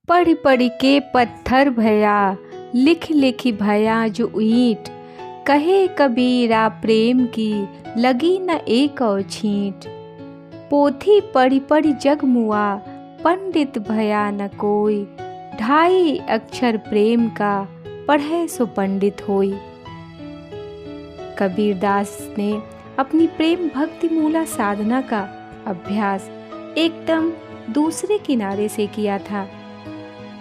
पढ़ पढ़ के पत्थर भया, लिख लिख भया जो ईंट। कहे कबीरा प्रेम की, लगी न एक और छींट। पोथी पढ़ी पढ़ी जग मुआ, पंडित भया न कोई। ढाई अक्षर प्रेम का, पढ़े सो पंडित होई। कबीरदास ने अपनी प्रेम भक्ति मूला साधना का अभ्यास एकदम दूसरे किनारे से किया था।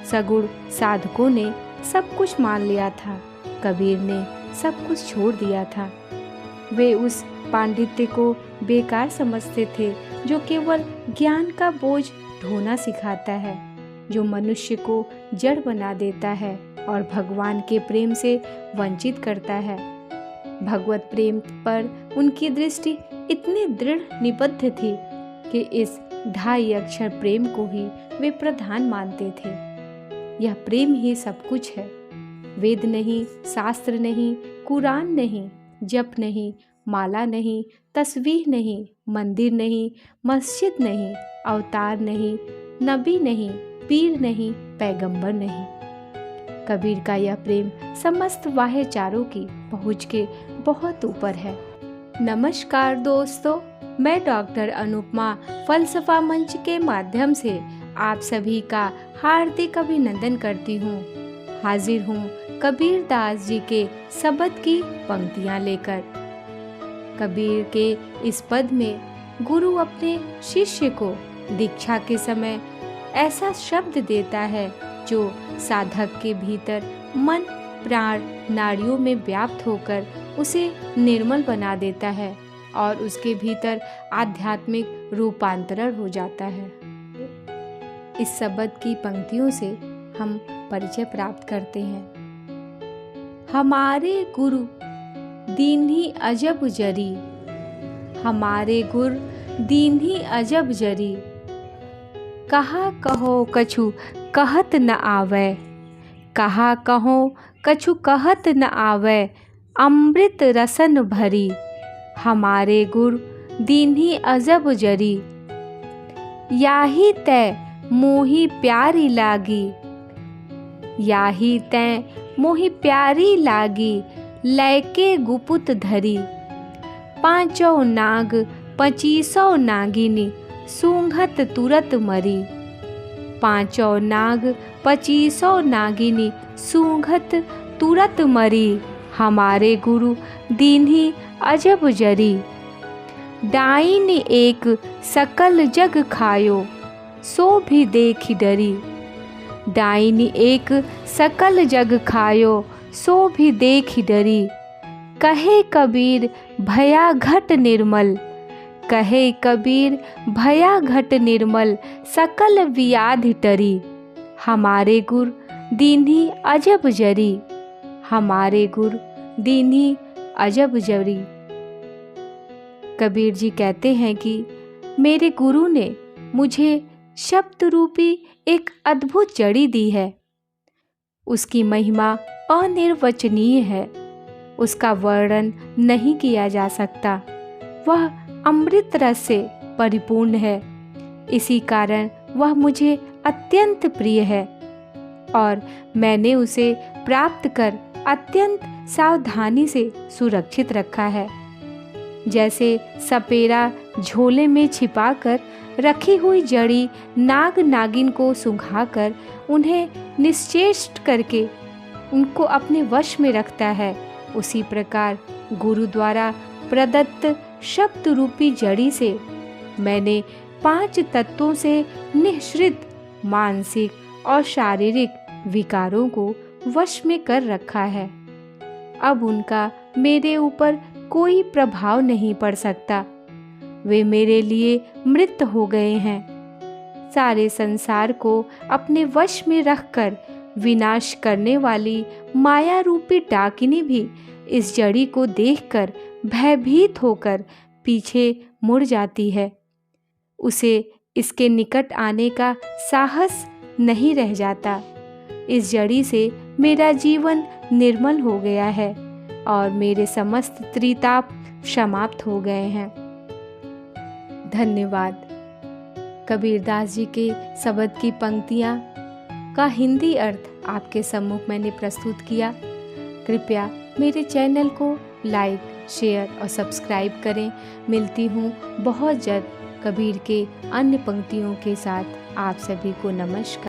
सगुण साधकों ने सब कुछ मान लिया था, कबीर ने सब कुछ छोड़ दिया था। वे उस पांडित्य को बेकार समझते थे जो केवल ज्ञान का बोझ ढोना सिखाता है, जो मनुष्य को जड़ बना देता है और भगवान के प्रेम से वंचित करता है। भगवत प्रेम पर उनकी दृष्टि इतनी दृढ़ निबद्ध थी कि इस ढाई अक्षर प्रेम को ही वे प्रधान मानते थे। यह प्रेम ही सब कुछ है। वेद नहीं, शास्त्र नहीं, कुरान नहीं, जप नहीं, माला नहीं, तस्वीर नहीं, मंदिर नहीं, मस्जिद नहीं, अवतार नहीं, नबी नहीं, पीर नहीं, पैगंबर नहीं। कबीर का यह प्रेम समस्त वाह्यचारों की पहुँच के बहुत ऊपर है। नमस्कार दोस्तों, मैं डॉक्टर अनुपमा फलसफा मंच के माध्यम से आप सभी का हार्दिक अभिनंदन करती हूँ। हाजिर हूँ कबीर दास जी के शब्द की पंक्तियाँ लेकर। कबीर के इस पद में गुरु अपने शिष्य को दीक्षा के समय ऐसा शब्द देता है जो साधक के भीतर मन प्राण नाड़ियों में व्याप्त होकर उसे निर्मल बना देता है और उसके भीतर आध्यात्मिक रूपांतरण हो जाता है। इस शब्द की पंक्तियों से हम परिचय प्राप्त करते हैं। हमारे गुरु दीन्ही अजब जरी, हमारे गुरु दीन्ही अजब जरी। कहा कहो कछु कहत न आवे, कहा कहो कछु कहत न आवे। अमृत रसन भरी, हमारे गुरु दीन्ही अजब जरी। याही तै मोही प्यारी लागी, याही तै मोही प्यारी लागी। लैके गुपुत धरी, पाँचों नाग पचीसों नागिनी। सूंघत तुरत मरी, पाँचों नाग पचीसों नागिनी। सूंघत तुरत मरी, हमारे गुरु दीन्ही अजब जरी। डाइन एक सकल जग खायो, सो भी देखी डरी। डाइन एक सकल जग खायो, सो भी देखी डरी। कहे कबीर भया घट निर्मल, कहे कबीर भया घट निर्मल। सकल व्याधि टरी, हमारे गुरु दीन्ही अजब जरी। हमारे गुरु दीन्ही अजब जरी। कबीर जी कहते हैं कि मेरे गुरु ने मुझे शब्द रूपी एक अद्भुत जड़ी दी है। उसकी महिमा अनिर्वचनीय है, उसका वर्णन नहीं किया जा सकता। वह अमृत रस से परिपूर्ण है, इसी कारण वह मुझे अत्यंत प्रिय है और मैंने उसे प्राप्त कर अत्यंत सावधानी से सुरक्षित रखा है। जैसे सपेरा झोले में छिपाकर रखी हुई जड़ी नाग नागिन को सुंघाकर उन्हें निश्चेष्ट करके उनको अपने वश में रखता है, उसी प्रकार गुरु द्वारा प्रदत्त शब्द रूपी जड़ी से मैंने 5 तत्वों से निःसृत मानसिक और शारीरिक विकारों को वश में कर रखा है। अब उनका मेरे ऊपर कोई प्रभाव नहीं पड़ सकता। वे मेरे लिए मृत हो गए हैं। सारे संसार को अपने वश में रखकर विनाश करने वाली माया रूपी डाकिनी भी इस जड़ी को देखकर भयभीत होकर पीछे मुड़ जाती है। उसे इसके निकट आने का साहस नहीं रह जाता। इस जड़ी से मेरा जीवन निर्मल हो गया है और मेरे समस्त त्रिताप समाप्त हो गए हैं। धन्यवाद। कबीरदास जी के शब्द की पंक्तियाँ का हिंदी अर्थ आपके सम्मुख मैंने प्रस्तुत किया। कृपया मेरे चैनल को लाइक, शेयर और सब्सक्राइब करें। मिलती हूँ बहुत जल्द कबीर के अन्य पंक्तियों के साथ। आप सभी को नमस्कार।